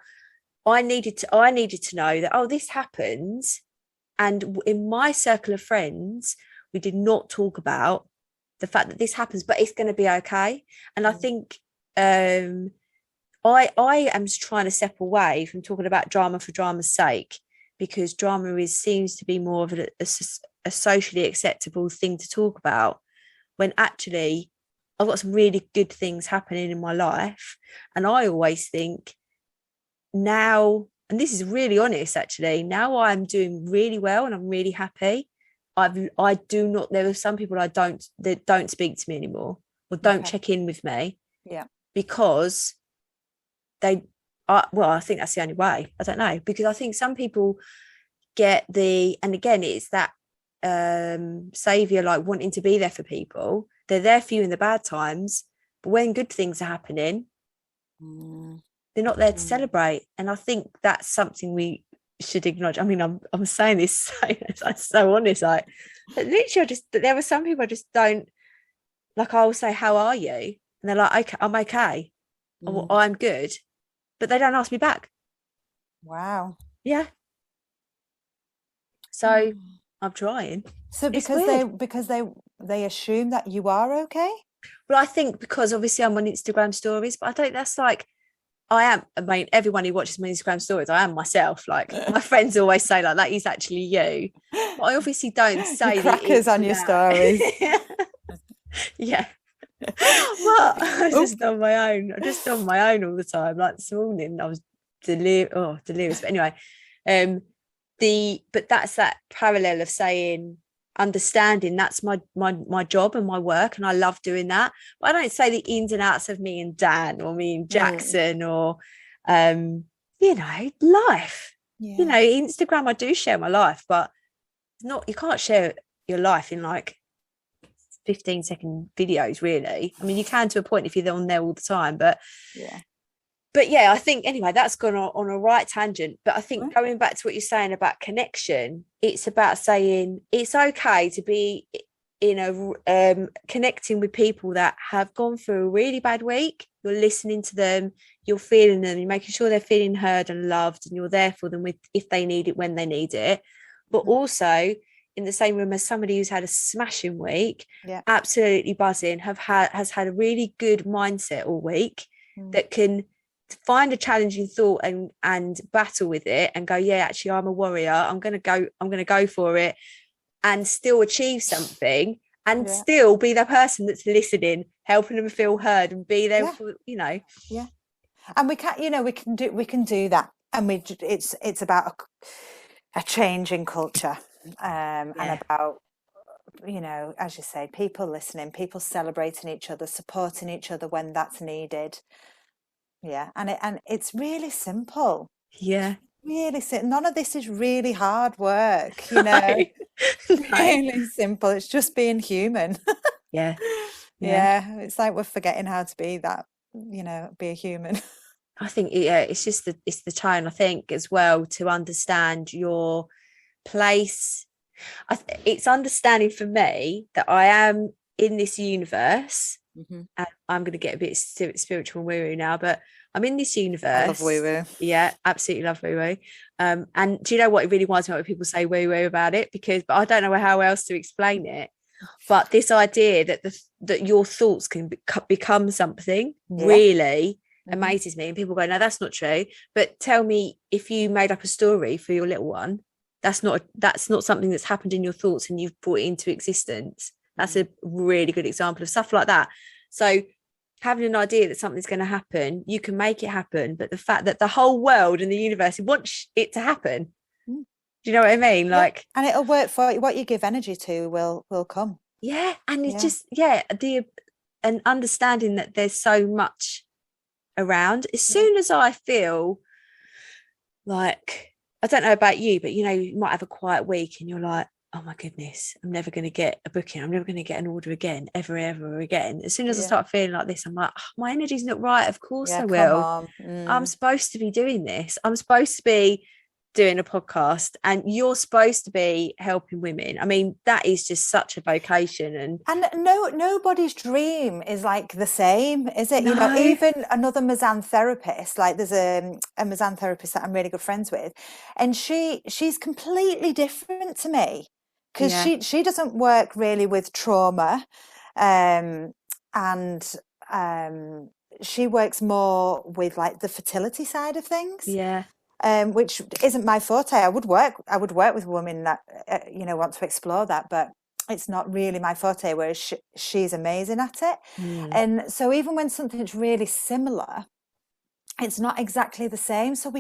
I needed to know that, this happens. And in my circle of friends, we did not talk about the fact that this happens, but it's going to be okay. And I think, I am trying to step away from talking about drama for drama's sake, because drama seems to be more of a socially acceptable thing to talk about, when actually I've got some really good things happening in my life. And I always think now, and this is really honest actually, now I'm doing really well and I'm really happy. I do not, there are some people that don't speak to me anymore, or don't check in with me. Yeah. Because I think that's the only way. I don't know, because I think some people get and again, it's that savior, like wanting to be there for people. They're there for you in the bad times, but when good things are happening, they're not there to celebrate. And I think that's something we should acknowledge. I mean, I'm saying this so honest, like, but literally there are some people I just don't, like, I'll say, how are you? And they're like, okay, I'm okay. Or, I'm good, but they don't ask me back. Wow. Yeah. So I'm trying. So because they assume that you are okay? Well, I think because obviously I'm on Instagram stories, but I don't, that's like, I mean, everyone who watches my Instagram stories, I am myself. Like my friends always say, like, that is actually you. But I obviously don't say crackers on your stories. Yeah. Well, I was just on my own. I'm just on my own all the time. Like this morning, I was delirious. But anyway, but that's that parallel of saying, understanding that's my job and my work, and I love doing that. But I don't say the ins and outs of me and Dan or me and Jackson or life. Instagram, I do share my life, but you can't share your life in like 15-second videos, really. I mean, you can to a point if you're on there all the time, but I think anyway, that's gone on a right tangent. But I think going back to what you're saying about connection, it's about saying it's okay to be connecting with people that have gone through a really bad week. You're listening to them, you're feeling them, you're making sure they're feeling heard and loved, and you're there for them with if they need it, when they need it. But also in the same room as somebody who's had a smashing week, absolutely buzzing, has had a really good mindset all week, that can find a challenging thought and battle with it and go, yeah, actually I'm a warrior, I'm gonna go for it, and still achieve something, and still be the person that's listening, helping them feel heard, and be there for, you know. Yeah. And we can do that, and it's about a change in culture, and about, you know, as you say, people listening, people celebrating each other, supporting each other when that's needed. And it's really simple. Really simple. None of this is really hard work, you know. Really simple. It's just being human. It's like we're forgetting how to be that, you know, be a human. I think it's just it's the tone, I think, as well, to understand your place. It's understanding for me that I am in this universe, and I'm going to get a bit spiritual and woo-woo now, but I'm in this universe. I love woo-woo. Yeah, absolutely love woo-woo. And do you know what? It really winds me up when people say woo-woo about it, but I don't know how else to explain it. But this idea that your thoughts can become something really amazes me. And people go, no, that's not true. But tell me, if you made up a story for your little one, that's not something that's happened in your thoughts and you've brought it into existence. That's a really good example of stuff like that. So having an idea that something's going to happen, you can make it happen. But the fact that the whole world and the universe wants it to happen, do you know what I mean? Like, and it'll work for you. What you give energy to will come. Yeah. And it's just, an understanding that there's so much around. As soon as I feel like, I don't know about you, but you know, you might have a quiet week and you're like, oh my goodness, I'm never going to get a booking, I'm never going to get an order again, ever again. As soon as I start feeling like this, I'm like, oh, my energy's not right. Of course I will. I'm supposed to be doing this. I'm supposed to be doing a podcast, and you're supposed to be helping women. I mean, that is just such a vocation, and nobody's dream is like the same, is it? You know, even another Mizan therapist, like there's a Mizan therapist that I'm really good friends with, and she's completely different to me, because she doesn't work really with trauma, and she works more with like the fertility side of things. Which isn't my forte. I would work with women that you know, want to explore that, but it's not really my forte, whereas she's amazing at it. And so even when something's really similar, it's not exactly the same. So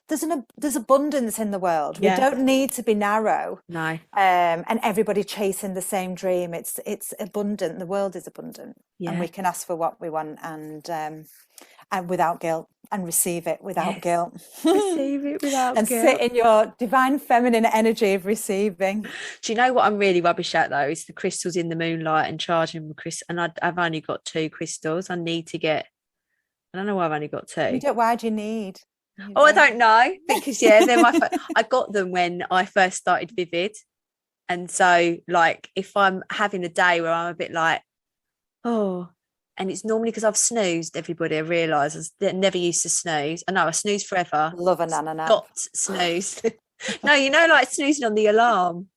there's abundance in the world. We don't need to be narrow. And everybody chasing the same dream. It's abundant. The world is abundant, and we can ask for what we want, and without guilt, and receive it without guilt. Receive it without and guilt. Sit in your divine feminine energy of receiving. Do you know what I'm really rubbish at though? Is the crystals in the moonlight and charging them crystals. And I've only got 2 crystals. I need to get. I don't know why I've only got 2. Why do you need? I don't know, because they're my. I got them when I first started Vivid, and so like if I'm having a day where I'm a bit like, and it's normally because I've snoozed. Everybody, I realise I never used to snooze. I know I snooze forever. Love a nana nap. Got snoozed. No, you know, like snoozing on the alarm.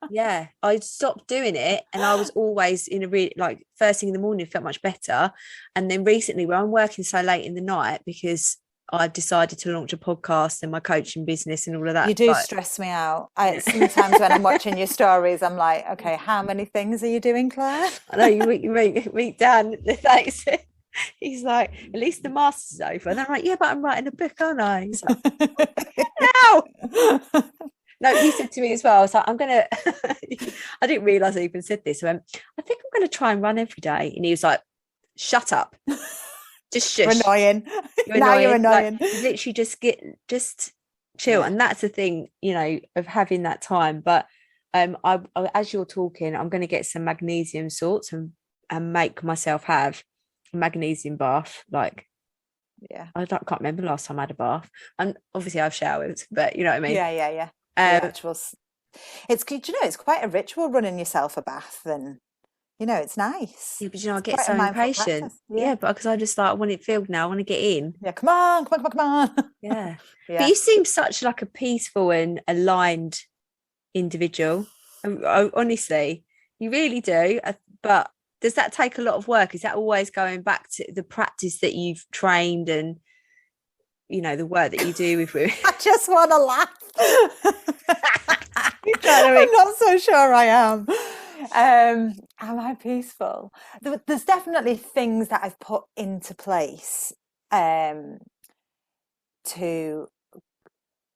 Yeah, I stopped doing it, and I was always in a really like first thing in the morning, felt much better. And then recently, where I'm working so late in the night because I've decided to launch a podcast and my coaching business and all of that. You do stress me out. Sometimes when I'm watching your stories, I'm like, okay, how many things are you doing, Claire? I know you meet Dan. Thanks. He's like, at least the master's over. And I'm like, yeah, but I'm writing a book, aren't I? He's like, no, he said to me as well, I was like, I didn't realise I even said this. I went, I think I'm going to try and run every day. And he was like, shut up. Just shush. You're annoying. You're annoying. Like, literally just chill. And that's the thing, you know, of having that time. But I as you're talking, I'm going to get some magnesium salts and make myself have a magnesium bath. Like, I can't remember the last time I had a bath. And obviously I've showered, but you know what I mean? Yeah. Rituals. It's, you know, it's quite a ritual running yourself a bath and It's nice. Yeah, but you know, I It's get quite a so mindful impatient. practice. Yeah, but because I just like, I want it filled now. I want to get in. Yeah, come on, come on, come on, come on. Yeah. But Yeah. you seem such like a peaceful and aligned individual. Honestly, you really do. But does that take a lot of work? Is that always going back to the practice that you've trained and, the work that you do with women? I just want to laugh. You're trying to I'm make... not so sure I am. Am I peaceful? There's definitely things that I've put into place to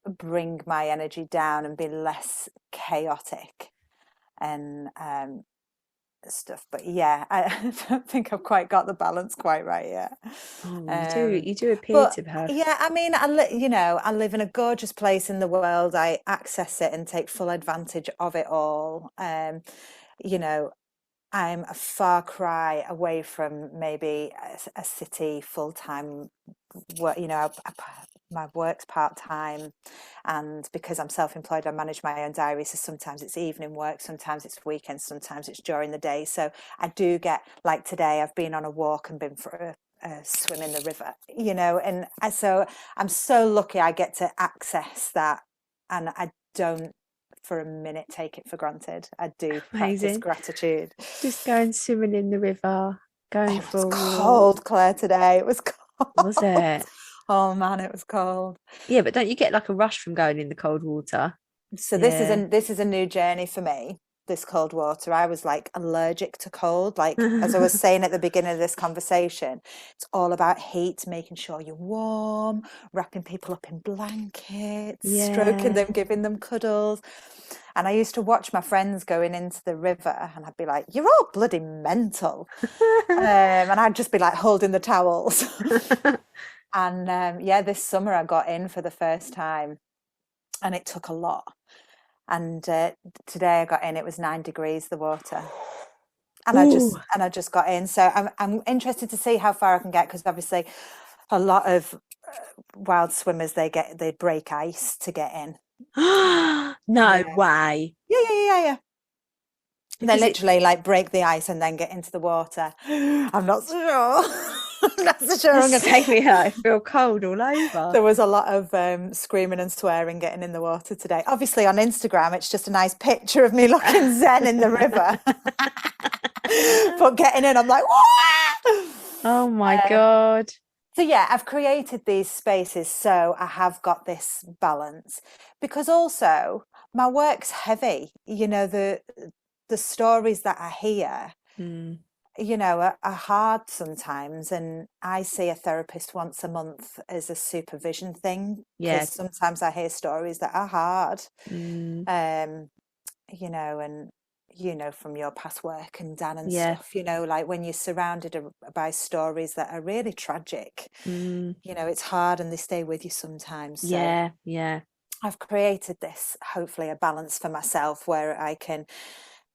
bring my energy down and be less chaotic and stuff. But yeah, I don't think I've quite got the balance quite right yet. Oh, you do appear But to have. yeah, I mean, I live in a gorgeous place in the world. I access it and take full advantage of it all. You know, I'm a far cry away from maybe a city full-time work. My work's part-time, and because I'm self-employed, I manage my own diary. So sometimes it's evening work, sometimes it's weekends, sometimes it's during the day. So I do get, like today, I've been on a walk and been for a swim in the river, and so I'm so lucky I get to access that, and I don't for a minute take it for granted. I do practice Amazing. gratitude. Just going swimming in the river, going It for was a walk. cold, Claire, today. It was cold. Was it? Oh man, it was cold. Yeah, but don't you get like a rush from going in the cold water? So Yeah. this is a new journey for me. This cold water. I was like allergic to cold. Like as I was saying at the beginning of this conversation, it's all about heat, making sure you're warm, wrapping people up in blankets, stroking them, giving them cuddles. And I used to watch my friends going into the river, and I'd be like, "You're all bloody mental," and I'd just be like holding the towels. And yeah, this summer I got in for the first time, and it took a lot. And today I got in, it was 9 degrees, the water. And I just got in. So I'm interested to see how far I can get, because obviously a lot of wild swimmers, they break ice to get in. No way. Yeah. They Because literally like break the ice and then get into the water. I'm not so sure. I'm not so sure. it's take me out. I feel cold all over. There was a lot of screaming and swearing getting in the water today. Obviously on Instagram, it's just a nice picture of me looking zen in the river. But getting in, I'm like, wah! Oh my God. So yeah, I've created these spaces so I have got this balance, because also my work's heavy. The stories that I hear, are hard sometimes. And I see a therapist once a month as a supervision thing, because sometimes I hear stories that are hard. And from your past work and Dan and stuff, like when you're surrounded by stories that are really tragic, it's hard and they stay with you sometimes. So I've created this, hopefully a balance for myself, where I can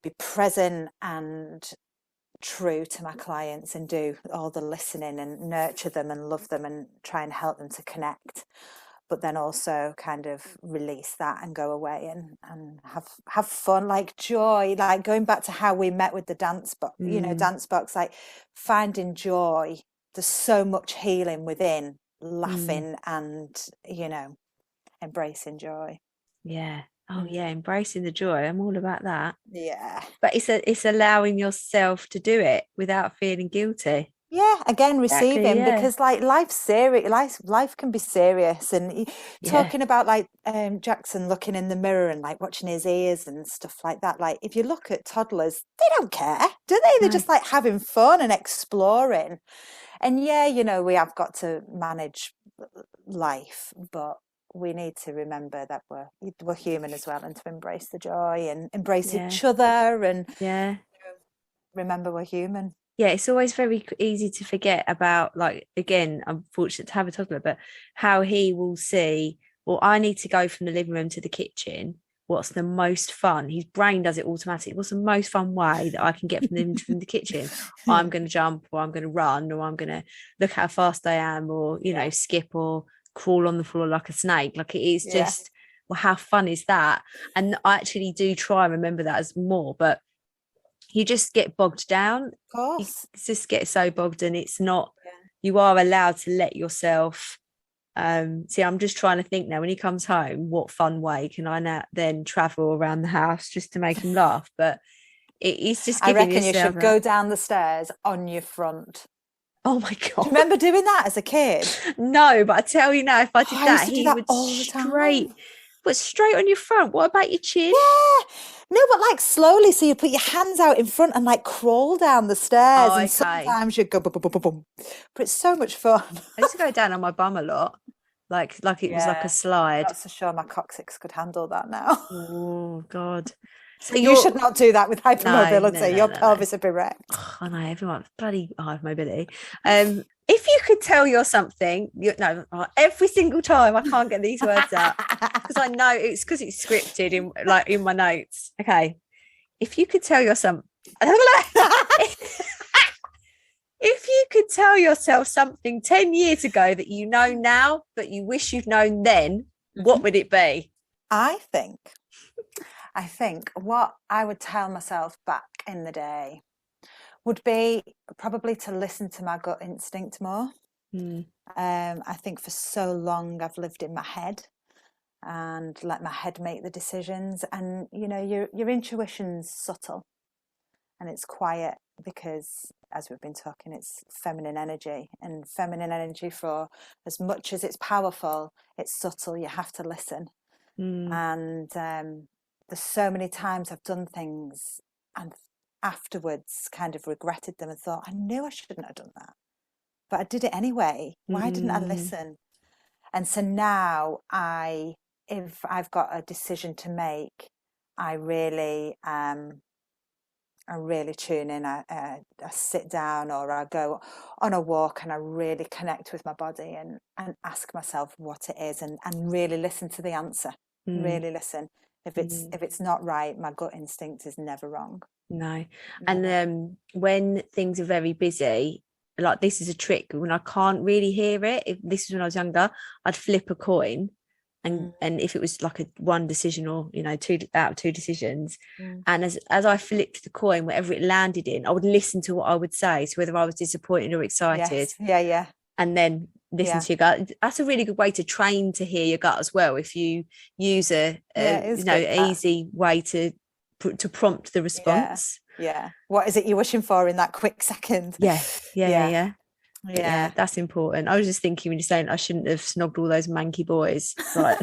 be present and true to my clients and do all the listening and nurture them and love them and try and help them to connect, but then also kind of release that and go away and have fun, like joy, like going back to how we met with the dance box, dance box, like finding joy. There's so much healing within laughing and embracing joy. Embracing the joy. I'm all about that. But it's allowing yourself to do it without feeling guilty. Again, receiving, because like life's serious. Life can be serious, and talking about like Jackson looking in the mirror and like watching his ears and stuff like that. Like if you look at toddlers, they don't care, do they? They're just like having fun and exploring. And we have got to manage life, but we need to remember that we're human as well, and to embrace the joy and embrace each other, and remember we're human. It's always very easy to forget about, like, again, I'm fortunate to have a toddler, but how he will see, well, I need to go from the living room to the kitchen. What's the most fun? His brain does it automatically. What's the most fun way that I can get from the living room to the kitchen? I'm going to jump, or I'm going to run, or I'm going to look how fast I am, or, skip or crawl on the floor like a snake. Like, it is just, well, how fun is that? And I actually do try and remember that as more, but you just get bogged down. Of course. You just get so bogged, and it's not, Yeah. you are allowed to let yourself. See, I'm just trying to think now, when he comes home, what fun way can I now then travel around the house just to make him laugh? But it's just giving I reckon you should go down the stairs on your front. Oh my God. Do you remember doing that as a kid? No, but I tell you now, if I did that, he would all the time. But straight on your front. What about your chin? Yeah. No, but like slowly. So you put your hands out in front and like crawl down the stairs. Oh, and sometimes you go boom, boom, boom, boom. But it's so much fun. I used to go down on my bum a lot. Like it was like a slide. Not so sure my coccyx could handle that now. Oh God. So you should not do that with hypermobility. No, your pelvis would be wrecked. Oh, I know, everyone bloody hypermobility. If you could tell you're something, every single time I can't get these words out because I know it's because it's scripted in my notes. Okay, if you could tell yourself if you could tell yourself something 10 years ago that you know now but you wish you'd known then, what would it be? I think what I would tell myself back in the day would be probably to listen to my gut instinct more. I think for so long I've lived in my head and let my head make the decisions, and your intuition's subtle and it's quiet because, as we've been talking, it's feminine energy, and feminine energy, for as much as it's powerful, it's subtle. You have to listen. And there's so many times I've done things and afterwards kind of regretted them and thought, I knew I shouldn't have done that, but I did it anyway. Why didn't I listen? And so now if I've got a decision to make, I really tune in. I sit down or I go on a walk and I really connect with my body and ask myself what it is and really listen to the answer. Really listen. If it's not right, my gut instinct is never wrong. No. And when things are very busy, like this is a trick, when I can't really hear it, if this is when I was younger, I'd flip a coin. And if it was like one decision or, two out of two decisions, and as I flipped the coin, whatever it landed in, I would listen to what I would say. So whether I was disappointed or excited. Yes. Yeah. And then listen to your gut. That's a really good way to train to hear your gut as well. If you use easy way to prompt the response. Yeah. What is it you're wishing for in that quick second? Yeah. That's important. I was just thinking when you're saying I shouldn't have snogged all those manky boys. Right.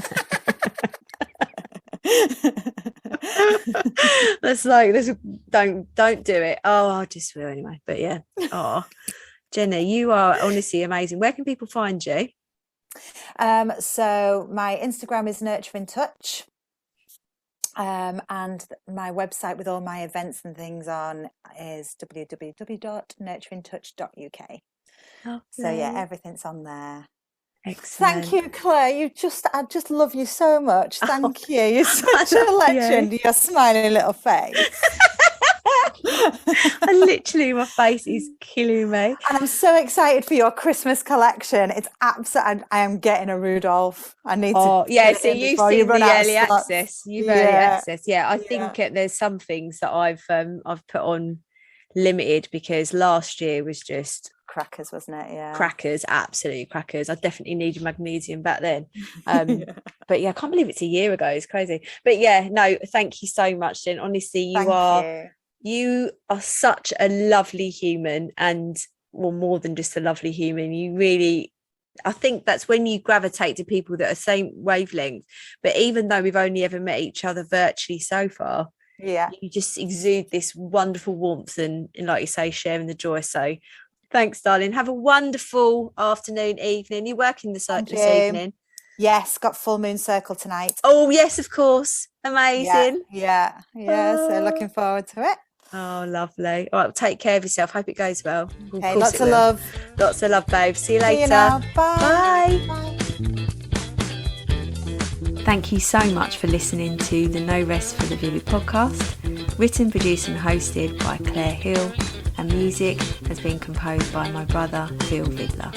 Don't do it. Oh, I just will anyway. But yeah. Oh, Jenny, you are honestly amazing. Where can people find you? So my Instagram is Nurturing Touch. And my website with all my events and things on is www.nurturingtouch.uk. Okay. So yeah, everything's on there. Excellent. Thank you, Claire. I just love you so much. Thank you. You're such a legend. Your smiling little face. My face is killing me. And I'm so excited for your Christmas collection. It's absolutely. I am getting a Rudolph. I need to. Oh yeah, so you've seen the early access. Early access. Yeah, I think there's some things that I've put on limited because last year was just crackers, wasn't it? Yeah, crackers, absolutely crackers. I definitely needed magnesium back then. But yeah, I can't believe it's a year ago. It's crazy. But yeah, no, thank you so much, Jen. Honestly, you are such a lovely human, and more than just a lovely human. You really, I think that's when you gravitate to people that are same wavelength. But even though we've only ever met each other virtually so far, you just exude this wonderful warmth and like you say, sharing the joy. So thanks, darling. Have a wonderful afternoon, evening. You're working this evening? Yes, got full moon circle tonight. Oh yes, of course. Amazing. Yeah. So looking forward to it. Oh, lovely. All right, take care of yourself. Hope it goes well. Okay, lots of love. Lots of love, babe. See you later. See you now. Bye. Bye. Thank you so much for listening to the No Rest for the Vivid podcast. Written, produced and hosted by Claire Hill, and music has been composed by my brother, Phil Vidler.